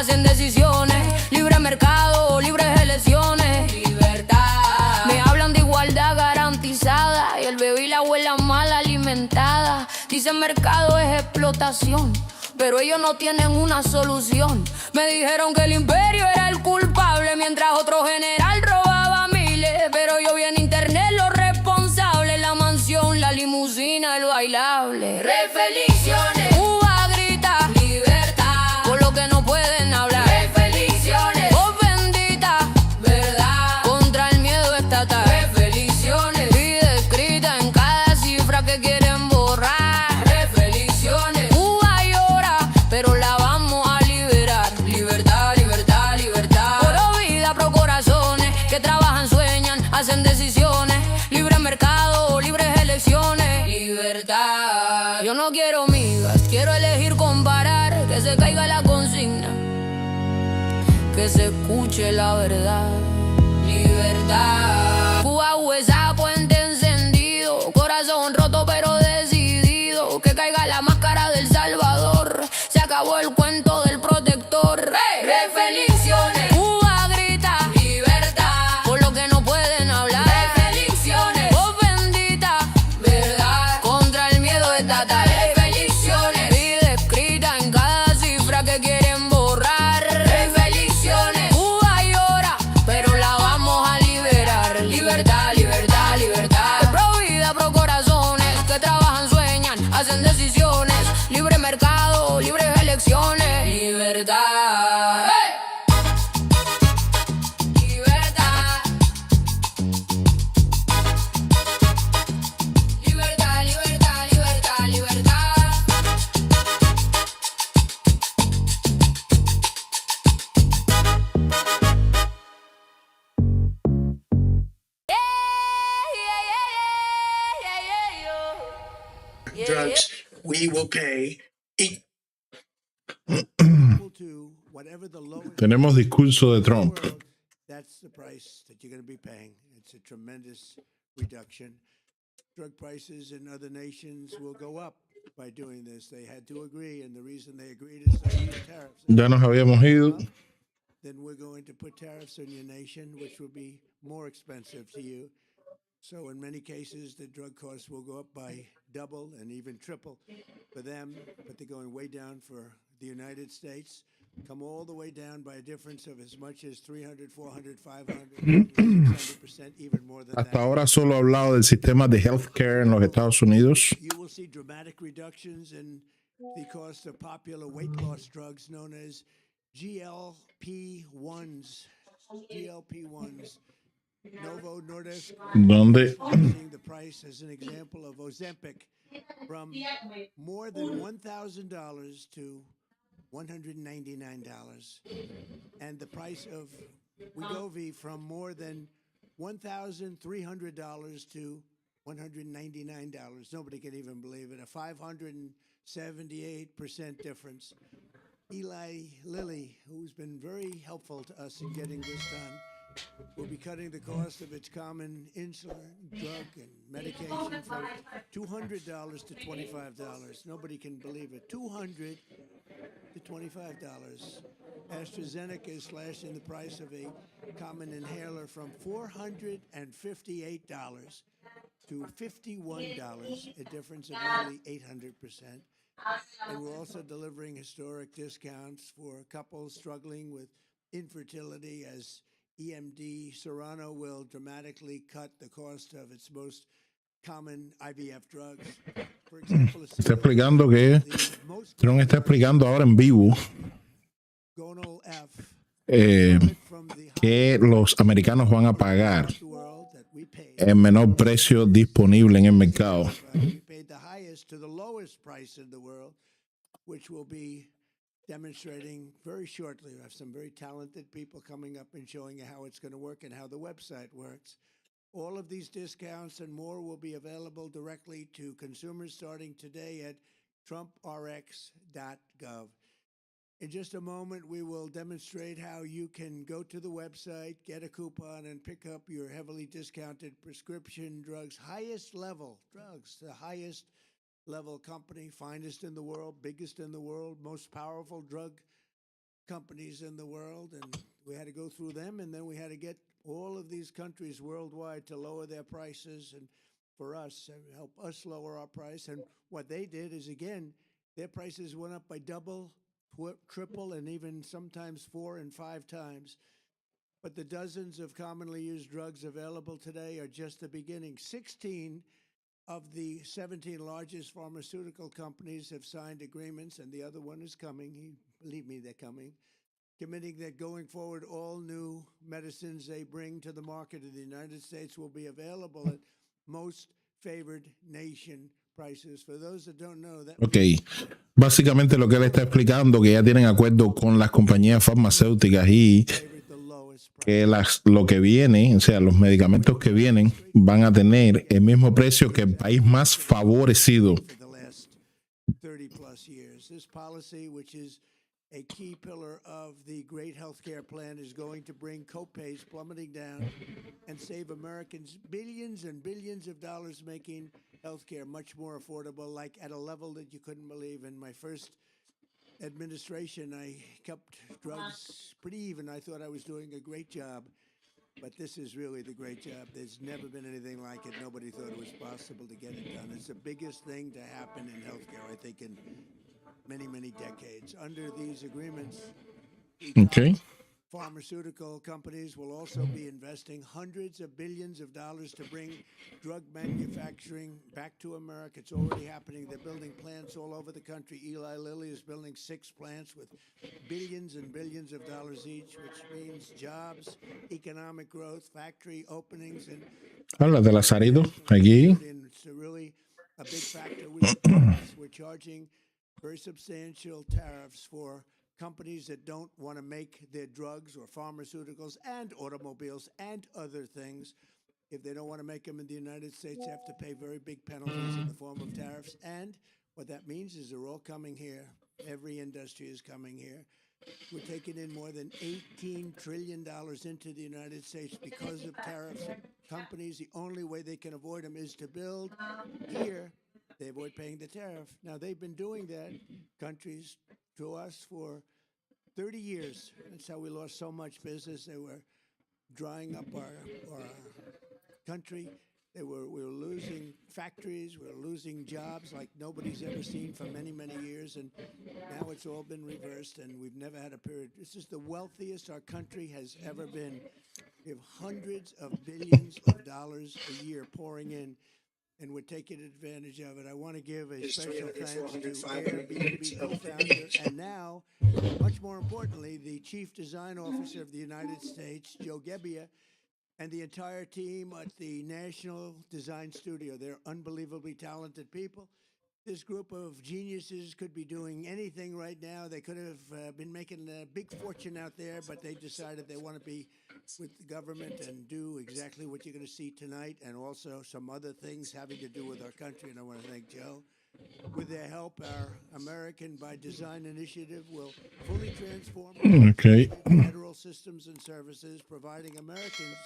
hacen decisiones. Libre mercado, libres elecciones. Libertad. Me hablan de igualdad garantizada y el bebé y la abuela mal alimentada. Dicen mercado es explotación, pero ellos no tienen una solución. Me dijeron que el imperio era el culpable, mientras otro general robaba miles. Pero yo vi en internet los responsables: la mansión, la limusina, el bailable. Refelicciones. Cuba grita libertad por lo que no pueden hablar. Refelicciones. Voz bendita, verdad, contra el miedo estatal. Refelicciones. Vida escrita en cada cifra que quieren borrar. Refelicciones. Cuba llora, pero la vamos a liberar. Libertad, libertad, libertad. Pro vida, pro corazones que trabajan, sueñan, hacen decisiones. Libre mercado, libres elecciones. Libertad. Yo no quiero migas, quiero elegir comparar. Que se caiga la consigna, que se escuche la verdad. Libertad. CUBA-USA, puente encendido, corazón roto pero decidido. Que caiga la máscara del Salvador, se acabó el cuento del protector. ¡Hey! Refelicciones. Cuba grita libertad por lo que no pueden hablar. Refelicciones. Voz bendita, verdad, contra el miedo estatal. Refelicciones. Vida escrita en cada cifra que quieren borrar. Refelicciones. Cuba llora, pero la vamos a liberar. Libertad, libertad, libertad. Pro vida, pro corazones que trabajan, sueñan, hacen decisiones. Libre mercado, libres elecciones. Libertad. ¡Hey! Libertad. Libertad, libertad, libertad, libertad. Drugs, we will pay. Tenemos discurso de Trump. That's the price that you're going to be paying. It's a tremendous reduction. Drug prices in other nations will go up by doing this. They had to agree, and the reason they agreed is they use tariffs. Ya nos habíamos ido. Then we're going to put tariffs on your nation, which will be more expensive to you. So in many cases, the drug costs will go up by double and even triple for them, but they're going way down for the United States. Come all the way down by a difference of as much as 300, 400, 500, 600%, even more than Hasta that. ahora solo he hablado del sistema de healthcare en los Estados Unidos. You will see dramatic reductions in the cost of popular weight loss drugs known as GLP-1s. GLP-1s. Novo Nordisk Donde reducing the price as an example of Ozempic from more than $1,000 to $199, and the price of Wegovy from more than $1,300 to $199. Nobody can even believe it. A 578% difference. Eli Lilly, who's been very helpful to us in getting this done, will be cutting the cost of its common insulin, drug, and medication from $200 to $25. Nobody can believe it. $200 to $25. AstraZeneca is slashing the price of a common inhaler from $458 to $51, a difference of nearly 800%. And we're also delivering historic discounts for couples struggling with infertility, as EMD Serrano will dramatically cut the cost of its most common IVF drugs. For example, está explicando que Trump está explicando ahora en vivo Gonal F, que los americanos van a pagar el menor precio disponible en el mercado. we paid the highest to the lowest price in the world, which will be demonstrating very shortly. We have some very talented people coming up and showing you how it's going to work and how the website works. All of these discounts and more will be available directly to consumers starting today at trumprx.gov. In just a moment, we will demonstrate how you can go to the website, get a coupon, and pick up your heavily discounted prescription drugs, highest level drugs, the highest level company, finest in the world, biggest in the world, most powerful drug companies in the world, and we had to go through them, and then we had to get all of these countries worldwide to lower their prices, and for us, help us lower our price. And what they did is, again, their prices went up by double, triple, and even sometimes 4 and 5 times. But the dozens of commonly used drugs available today are just the beginning. 16 of the 17 largest pharmaceutical companies have signed agreements, and the other one is coming. Believe me, they're coming. Committing that going forward, all new medicines they bring to the market in the United States will be available at most favored nation prices. For those that don't know, that Ok, básicamente lo que él está explicando, que ya tienen acuerdo con las compañías farmacéuticas y favored the lowest price. que lo que viene, o sea, los medicamentos que vienen van a tener el mismo precio que el país más favorecido. For the last 30 plus years. This policy, which is a key pillar of the great healthcare plan, is going to bring copays plummeting down and save Americans billions and billions of dollars, making healthcare much more affordable, like at a level that you couldn't believe. In my first administration, I kept drugs pretty even. I thought I was doing a great job. But this is really the great job. There's never been anything like it. Nobody thought it was possible to get it done. It's the biggest thing to happen in healthcare, I think, in many, many decades. Under these agreements, Ok. pharmaceutical companies will also be investing hundreds of billions of dollars to bring drug manufacturing back to America. It's already happening. They're building plants all over the country. Eli Lilly is building 6 plants with billions and billions of dollars each, which means jobs, economic growth, factory openings, and Habla de Lazarito aquí. it's really a big factor. We're charging very substantial tariffs for companies that don't want to make their drugs or pharmaceuticals and automobiles and other things. If they don't want to make them in the United States, they have to pay very big penalties in the form of tariffs. And what that means is they're all coming here. Every industry is coming here. We're taking in more than $18 trillion into the United States because of tariffs. Companies, the only way they can avoid them is to build here. They avoid paying the tariff. Now, they've been doing that, countries, to us for 30 years. That's how we lost so much business. They were drying up our country. We were losing factories. We were losing jobs like nobody's ever seen for many, many years. And now it's all been reversed, and we've never had a period. This is the wealthiest our country has ever been. We have hundreds of billions of dollars a year pouring in, and we're taking advantage of it. I want to give a special thanks to Airbnb co-founder and now, much more importantly, the Chief Design Officer of the United States, Joe Gebbia, and the entire team at the National Design Studio. They're unbelievably talented people. This group of geniuses could be doing anything right now. They could have been making a big fortune out there, but they decided they want to be with the government and do exactly what you're going to see tonight, and also some other things having to do with our country. And I want to thank Joe. With their help, our American by Design initiative will fully transform Okay. federal systems and services, providing Americans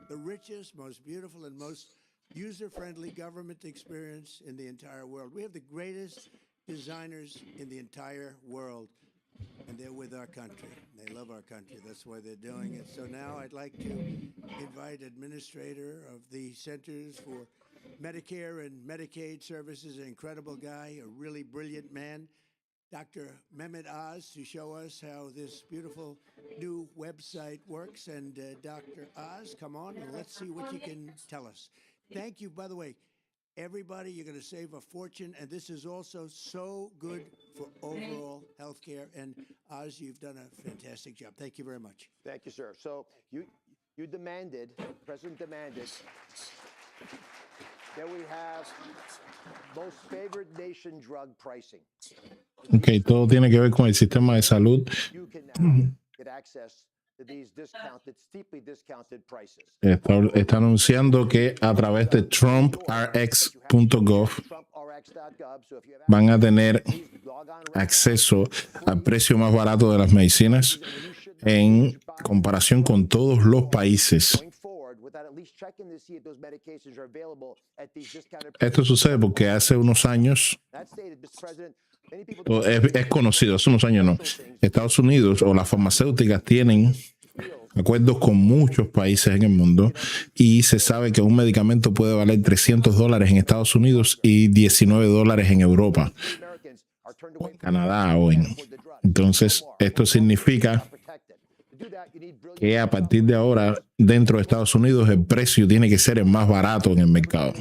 the richest, most beautiful, and most user-friendly government experience in the entire world. We have the greatest designers in the entire world, and they're with our country. They love our country. That's why they're doing it. So now I'd like to invite Administrator of the Centers for Medicare and Medicaid Services, an incredible guy, a really brilliant man, Dr. Mehmet Oz, to show us how this beautiful new website works. And Dr. Oz, come on and let's see what you can tell us. Thank you, by the way, everybody. You're going to save a fortune, and this is also so good for overall health care. And Oz, you've done a fantastic job. Thank you very much. Thank you, sir. So you demanded, the president demanded, that we have most favored nation drug pricing. Ok, todo tiene que ver con el sistema de salud. You can now get access to these discounted, steeply discounted prices. Está anunciando que a través de TrumpRx.gov TrumpRx.gov. So if you have van a tener please log on right acceso al precio más barato de las medicinas en comparación con todos los países. going forward without at least checking to see if those medications are available at these discounted prices. Esto sucede porque hace unos años That stated, Mr. President, Es conocido, hace unos años no. Estados Unidos o las farmacéuticas tienen acuerdos con muchos países en el mundo y se sabe que un medicamento puede valer $300 en Estados Unidos y $19 en Europa, Canadá entonces esto significa que a partir de ahora dentro de Estados Unidos el precio tiene que ser el más barato en el mercado.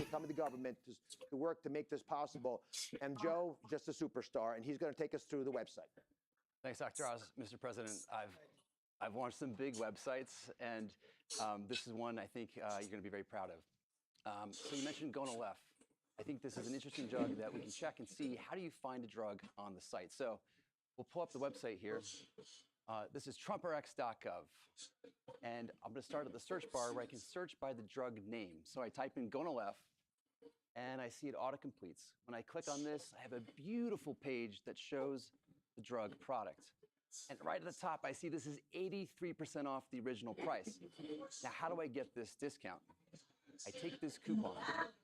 To make this possible. And Joe, just a superstar, and he's going to take us through the website. Thanks, Dr. Oz. Mr. President, I've launched some big websites, and this is one I think you're going to be very proud of. So you mentioned Gonal-F. I think this is an interesting drug that we can check and see how do you find a drug on the site. So we'll pull up the website here. This is trumprx.gov. And I'm going to start at the search bar where I can search by the drug name. So I type in Gonal-F, and I see it auto-completes. When I click on this, I have a beautiful page that shows the drug product. And right at the top, I see this is 83% off the original price. Now, how do I get this discount? I take this coupon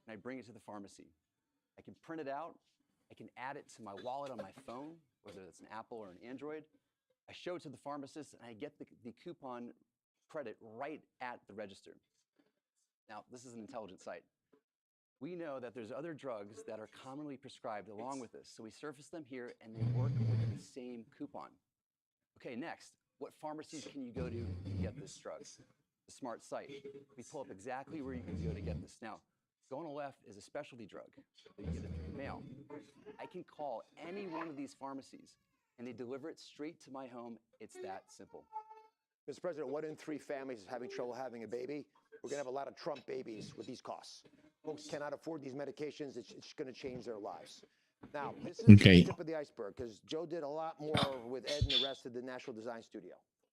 and I bring it to the pharmacy. I can print it out. I can add it to my wallet on my phone, whether it's an Apple or an Android. I show it to the pharmacist and I get the coupon credit right at the register. Now, this is an intelligent site. We know that there's other drugs that are commonly prescribed along with this. So we surface them here and they work with the same coupon. Okay, next, what pharmacies can you go to get this drug? The smart site. We pull up exactly where you can go to get this. Now, Gonal-F is a specialty drug. So you get it through the mail. I can call any one of these pharmacies and they deliver it straight to my home. It's that simple. Mr. President, 1 in 3 families is having trouble having a baby. We're going to have a lot of Trump babies with these costs. Folks cannot afford these medications. It's going to change their lives. Now, this is the tip of the iceberg because Joe did a lot more with Ed and the rest of the National Design Studio.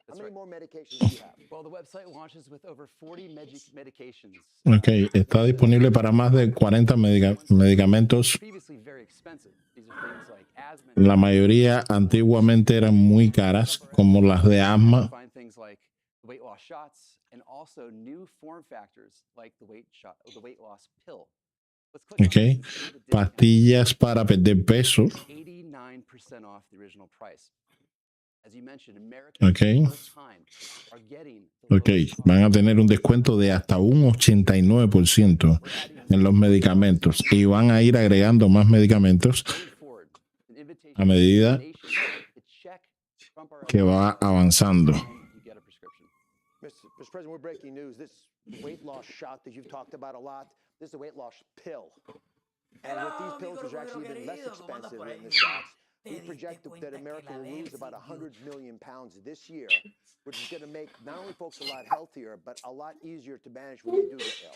How many more medications do you have? Well, the website launches with over 40 medications. Okay, está disponible para más de 40 medicamentos. Previously very expensive. These are things like asthma. La mayoría antiguamente eran muy caras, como las de asma. Find things like weight loss shots and also new form factors like the weight loss pill. Let's click on Okay, this and see the discount. pastillas para perder peso. 89% off the original price. As you mentioned, Americans Okay. for the first time are getting the Okay, lowest van a tener un descuento de hasta un 89% en los medicamentos y van a ir agregando más medicamentos forward. An invitation a medida to the nation to check Trump que va avanzando. you get a prescription. Mr. President, we're breaking news. This weight loss shot that you've talked about a lot, this is a weight loss pill. And with these pills, which are actually even less expensive than the shots, we project that America will lose about 100 million pounds this year, which is going to make not only folks a lot healthier, but a lot easier to manage when they do get ill.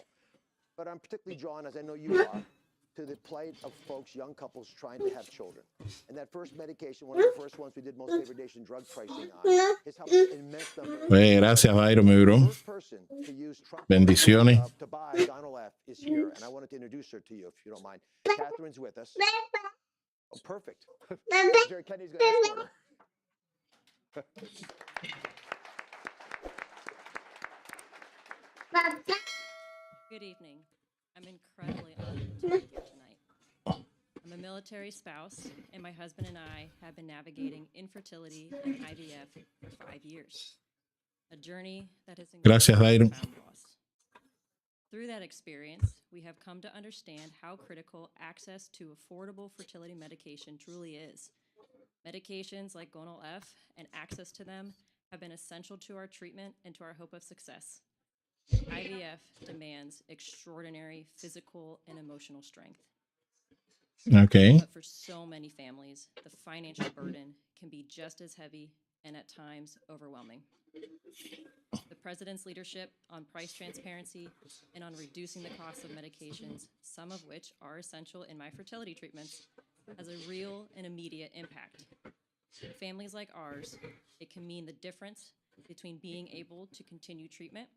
But I'm particularly drawn, as I know you are, to the plight of folks, young couples trying to have children. And that first medication, one of the first ones we did most favored nation drug pricing on, has helped an immense number. Gracias, Dairo, mi bro. The first person to use Trump Bendiciones. to buy Gonal-F is here, and I wanted to introduce her to you, if you don't mind. Catherine's with us. Oh, perfect. Secretary Kennedy's going to escort her. Good evening. I'm incredibly honored to be here tonight. I'm a military spouse, and my husband and I have been navigating infertility and IVF for 5 years. A journey that has Gracias, Dairo. profound loss. Through that experience, we have come to understand how critical access to affordable fertility medication truly is. Medications like Gonal-F and access to them have been essential to our treatment and to our hope of success. IVF demands extraordinary physical and emotional strength. Okay. But for so many families, the financial burden can be just as heavy and at times overwhelming. The President's leadership on price transparency and on reducing the cost of medications, some of which are essential in my fertility treatments, has a real and immediate impact. For families like ours, it can mean the difference between being able to continue treatment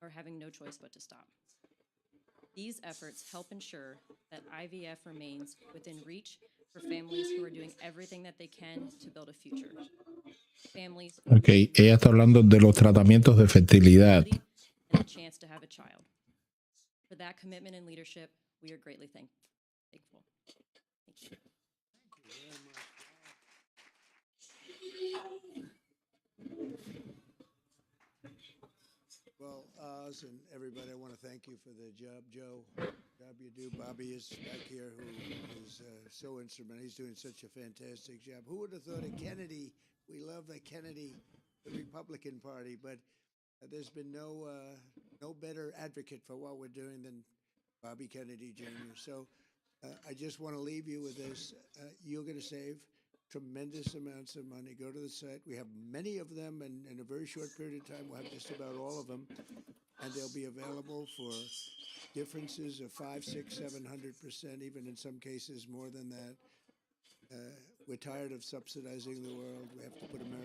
or having no choice but to stop. These efforts help ensure that IVF remains within reach for families who are doing everything that they can to build a future. Families Okay, ella está hablando de los tratamientos de fertilidad. and the chance to have a child. For that commitment and leadership, we are greatly thankful. Thank you. Well, Oz and everybody, I want to thank you for the job, Joe. Job you do. Bobby is back here, who is so instrumental. He's doing such a fantastic job. Who would have thought of Kennedy? We love the Kennedy, the Republican Party, but there's been no better advocate for what we're doing than Bobby Kennedy Jr. So I just want to leave you with this. You're going to save tremendous amounts of money. Go to the site. We have many of them, and in a very short period of time, we'll have just about all of them, and they'll be available for differences of 5, 6, 700%, even in some cases more than that. We're tired of subsidizing the world. We have to put America